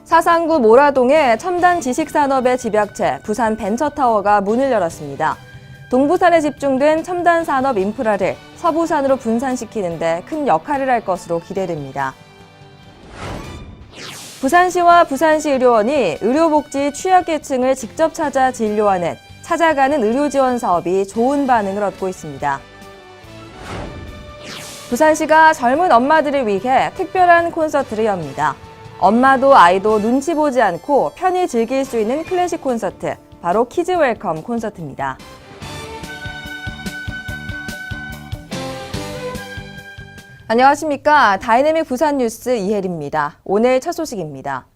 사상구 모라동의 첨단 지식산업의 집약체 부산 벤처타워가 문을 열었습니다. 동부산에 집중된 첨단 산업 인프라를 서부산으로 분산시키는 데 큰 역할을 할 것으로 기대됩니다. 부산시와 부산시 의료원이 의료복지 취약계층을 직접 찾아 진료하는 찾아가는 의료지원 사업이 좋은 반응을 얻고 있습니다. 부산시가 젊은 엄마들을 위해 특별한 콘서트를 엽니다. 엄마도 아이도 눈치 보지 않고 편히 즐길 수 있는 클래식 콘서트, 바로 키즈 웰컴 콘서트입니다. 안녕하십니까. 다이내믹 부산 뉴스 이혜리입니다. 오늘 첫 소식입니다.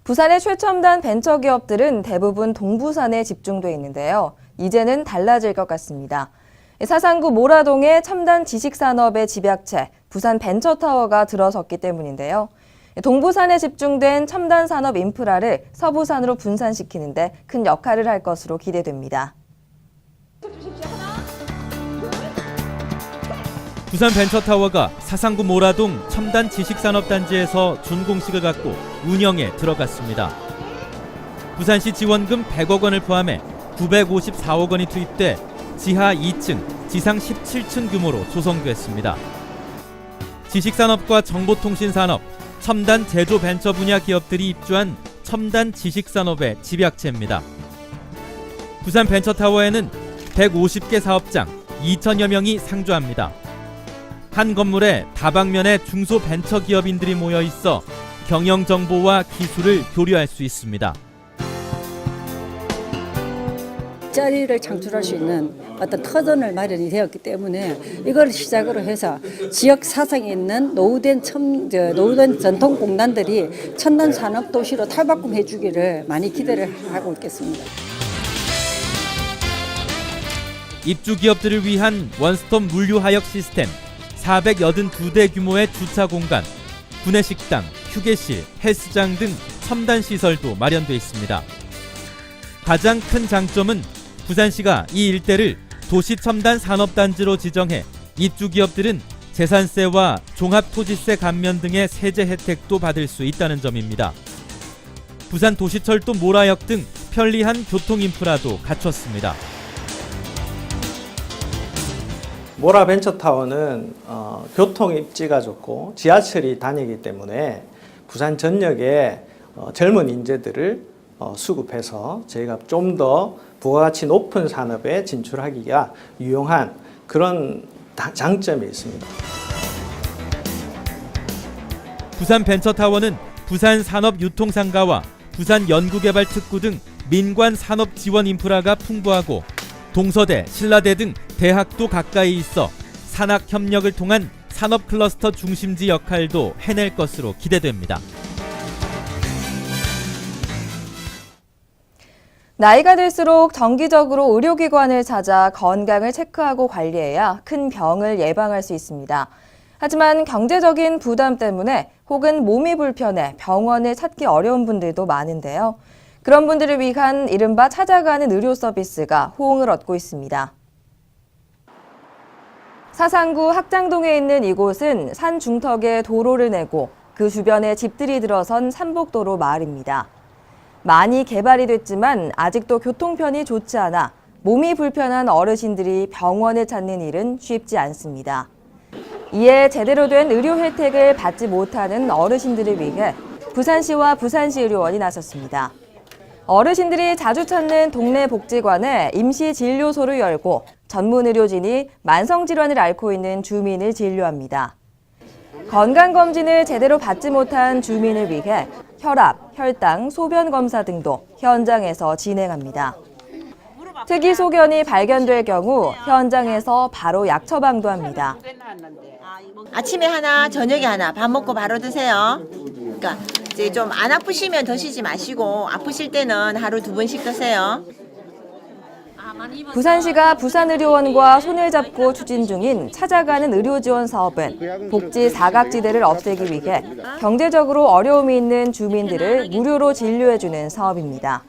부산의 최첨단 벤처기업들은 대부분 동부산에 집중돼 있는데요. 이제는 달라질 것 같습니다. 사상구 모라동의 첨단 지식산업의 집약체 부산 벤처타워가 들어섰기 때문인데요. 동부산에 집중된 첨단 산업 인프라를 서부산으로 분산시키는 데 큰 역할을 할 것으로 기대됩니다. 부산 벤처타워가 사상구 모라동 첨단 지식산업단지에서 준공식을 갖고 운영에 들어갔습니다. 부산시 지원금 100억 원을 포함해 954억 원이 투입돼 지하 2층, 지상 17층 규모로 조성됐습니다. 지식산업과 정보통신산업, 첨단 제조 벤처 분야 기업들이 입주한 첨단 지식산업의 집약체입니다. 부산 벤처타워에는 150개 사업장, 2천여 명이 상주합니다. 한 건물에 다방면에 중소벤처기업인들이 모여 있어 경영정보와 기술을 교류할 수 있습니다. 자리를 창출할 수 있는 어떤 터전을 마련이 되었기 때문에 이걸 시작으로 해서 지역 사상에 있는 노후된 전통 공단들이 첨단 산업 도시로 탈바꿈해 주기를 많이 기대를 하고 있겠습니다. 입주 기업들을 위한 원스톱 물류 하역 시스템, 482대 규모의 주차 공간, 구내식당, 휴게실, 헬스장 등 첨단 시설도 마련돼 있습니다. 가장 큰 장점은 부산시가 이 일대를 도시첨단 산업단지로 지정해 입주 기업들은 재산세와 종합토지세 감면 등의 세제 혜택도 받을 수 있다는 점입니다. 부산 도시철도 모라역 등 편리한 교통 인프라도 갖췄습니다. 모라 벤처타워는 교통 입지가 좋고 지하철이 다니기 때문에 부산 전역에 젊은 인재들을 수급해서 저희가 좀 더 부가가치 높은 산업에 진출하기가 유용한 그런 장점이 있습니다. 부산 벤처타워는 부산 산업유통상가와 부산 연구개발특구 등 민관 산업 지원 인프라가 풍부하고 동서대, 신라대 등 대학도 가까이 있어 산학 협력을 통한 산업 클러스터 중심지 역할도 해낼 것으로 기대됩니다. 나이가 들수록 정기적으로 의료기관을 찾아 건강을 체크하고 관리해야 큰 병을 예방할 수 있습니다. 하지만 경제적인 부담 때문에 혹은 몸이 불편해 병원을 찾기 어려운 분들도 많은데요. 그런 분들을 위한 이른바 찾아가는 의료 서비스가 호응을 얻고 있습니다. 사상구 학장동에 있는 이곳은 산 중턱에 도로를 내고 그 주변에 집들이 들어선 산복도로 마을입니다. 많이 개발이 됐지만 아직도 교통편이 좋지 않아 몸이 불편한 어르신들이 병원을 찾는 일은 쉽지 않습니다. 이에 제대로 된 의료 혜택을 받지 못하는 어르신들을 위해 부산시와 부산시 의료원이 나섰습니다. 어르신들이 자주 찾는 동네 복지관에 임시 진료소를 열고 전문 의료진이 만성질환을 앓고 있는 주민을 진료합니다. 건강검진을 제대로 받지 못한 주민을 위해 혈압, 혈당, 소변 검사 등도 현장에서 진행합니다. 특이 소견이 발견될 경우 현장에서 바로 약 처방도 합니다. 아침에 하나, 저녁에 하나, 밥 먹고 바로 드세요. 그러니까 이제 좀 안 아프시면 드시지 마시고 아프실 때는 하루 2번씩 드세요. 부산시가 부산의료원과 손을 잡고 추진 중인 찾아가는 의료지원 사업은 복지 사각지대를 없애기 위해 경제적으로 어려움이 있는 주민들을 무료로 진료해주는 사업입니다.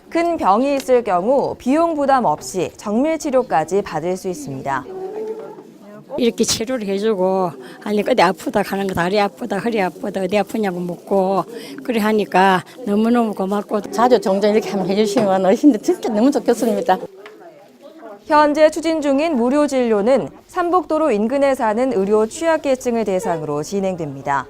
큰 병이 있을 경우 비용 부담 없이 정밀 치료까지 받을 수 있습니다. 이렇게 치료를 해주고 아니 어디 아프다 가는 거 다리 아프다 허리 아프다 어디 아프냐고 묻고 그래 하니까 너무너무 고맙고 자주 종종 이렇게 한번 해주시면 어르신들 진짜 너무 좋겠습니다. 현재 추진 중인 무료 진료는 삼복도로 인근에 사는 의료 취약계층을 대상으로 진행됩니다.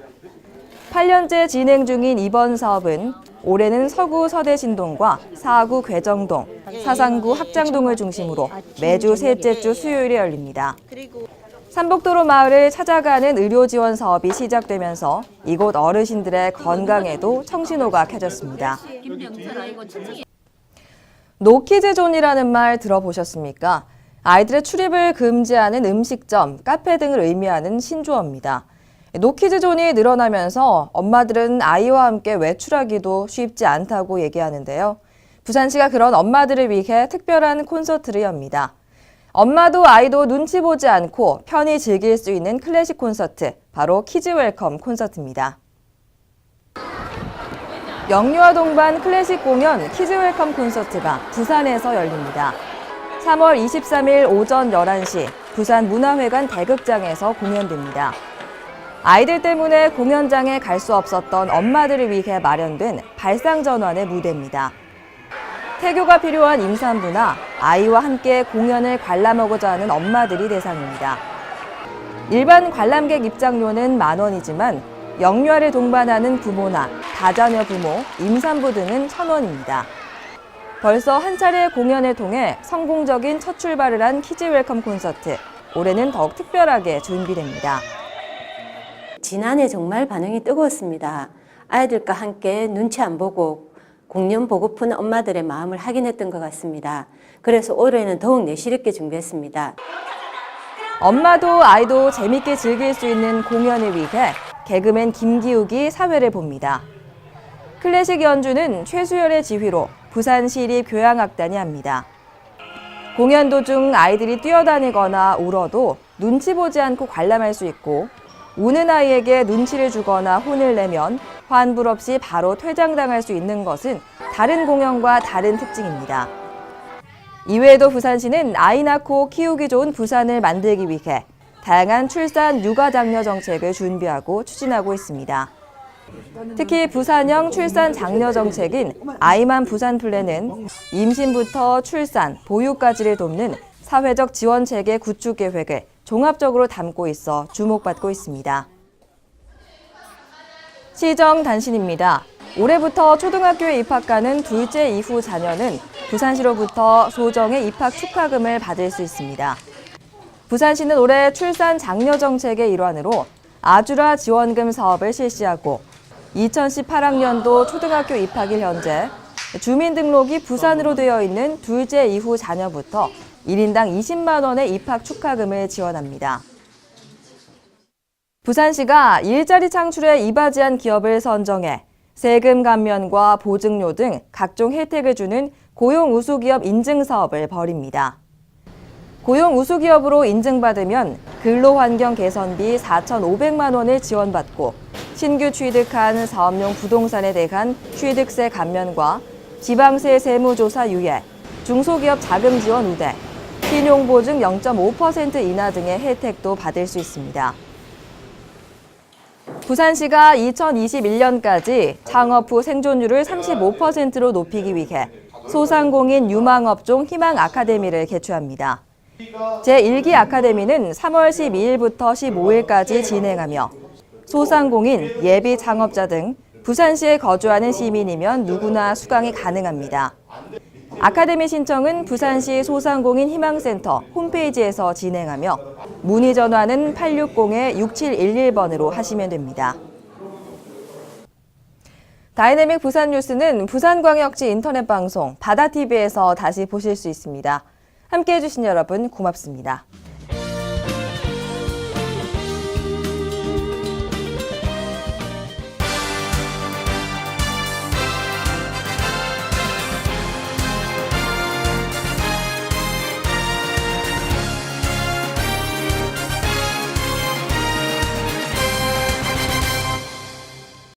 8년째 진행 중인 이번 사업은 올해는 서구 서대신동과 사구 괴정동, 사상구 학장동을 중심으로 매주 셋째 주 수요일에 열립니다. 삼복도로 마을을 찾아가는 의료 지원 사업이 시작되면서 이곳 어르신들의 건강에도 청신호가 켜졌습니다. 노키즈존이라는 말 들어보셨습니까? 아이들의 출입을 금지하는 음식점, 카페 등을 의미하는 신조어입니다. 노키즈존이 늘어나면서 엄마들은 아이와 함께 외출하기도 쉽지 않다고 얘기하는데요. 부산시가 그런 엄마들을 위해 특별한 콘서트를 엽니다. 엄마도 아이도 눈치 보지 않고 편히 즐길 수 있는 클래식 콘서트, 바로 키즈 웰컴 콘서트입니다. 영유아 동반 클래식 공연 키즈 웰컴 콘서트가 부산에서 열립니다. 3월 23일 오전 11시 부산 문화회관 대극장에서 공연됩니다. 아이들 때문에 공연장에 갈 수 없었던 엄마들을 위해 마련된 발상전환의 무대입니다. 태교가 필요한 임산부나 아이와 함께 공연을 관람하고자 하는 엄마들이 대상입니다. 일반 관람객 입장료는 $10,000이지만 영유아를 동반하는 부모나 다자녀 부모, 임산부 등은 $1,000원입니다. 벌써 한 차례 공연을 통해 성공적인 첫 출발을 한 키즈 웰컴 콘서트. 올해는 더욱 특별하게 준비됩니다. 지난해 정말 반응이 뜨거웠습니다. 아이들과 함께 눈치 안 보고 공연 보고픈 엄마들의 마음을 확인했던 것 같습니다. 그래서 올해는 더욱 내실 있게 준비했습니다. 엄마도 아이도 재밌게 즐길 수 있는 공연을 위해 개그맨 김기욱이 사회를 봅니다. 클래식 연주는 최수열의 지휘로 부산시립교향악단이 합니다. 공연 도중 아이들이 뛰어다니거나 울어도 눈치 보지 않고 관람할 수 있고 우는 아이에게 눈치를 주거나 혼을 내면 환불 없이 바로 퇴장당할 수 있는 것은 다른 공연과 다른 특징입니다. 이외에도 부산시는 아이 낳고 키우기 좋은 부산을 만들기 위해 다양한 출산 육아 장려 정책을 준비하고 추진하고 있습니다. 특히 부산형 출산 장려 정책인 아이만 부산 플랜은 임신부터 출산, 보육까지를 돕는 사회적 지원 체계 구축 계획을 종합적으로 담고 있어 주목받고 있습니다. 시정 단신입니다. 올해부터 초등학교에 입학하는 둘째 이후 자녀는 부산시로부터 소정의 입학 축하금을 받을 수 있습니다. 부산시는 올해 출산 장려 정책의 일환으로 아주라 지원금 사업을 실시하고 2018학년도 초등학교 입학일 현재 주민등록이 부산으로 되어 있는 둘째 이후 자녀부터 1인당 20만 원의 입학 축하금을 지원합니다. 부산시가 일자리 창출에 이바지한 기업을 선정해 세금 감면과 보증료 등 각종 혜택을 주는 고용우수기업 인증사업을 벌입니다. 고용우수기업으로 인증받으면 근로환경 개선비 4,500만 원을 지원받고 신규 취득한 사업용 부동산에 대한 취득세 감면과 지방세 세무조사 유예, 중소기업 자금 지원 우대, 신용보증 0.5% 인하 등의 혜택도 받을 수 있습니다. 부산시가 2021년까지 창업 후 생존율을 35%로 높이기 위해 소상공인 유망업종 희망 아카데미를 개최합니다. 제1기 아카데미는 3월 12일부터 15일까지 진행하며 소상공인, 예비 창업자 등 부산시에 거주하는 시민이면 누구나 수강이 가능합니다. 아카데미 신청은 부산시 소상공인 희망센터 홈페이지에서 진행하며 문의 전화는 860-6711번으로 하시면 됩니다. 다이내믹 부산 뉴스는 부산광역시 인터넷 방송 바다TV에서 다시 보실 수 있습니다. 함께해 주신 여러분 고맙습니다.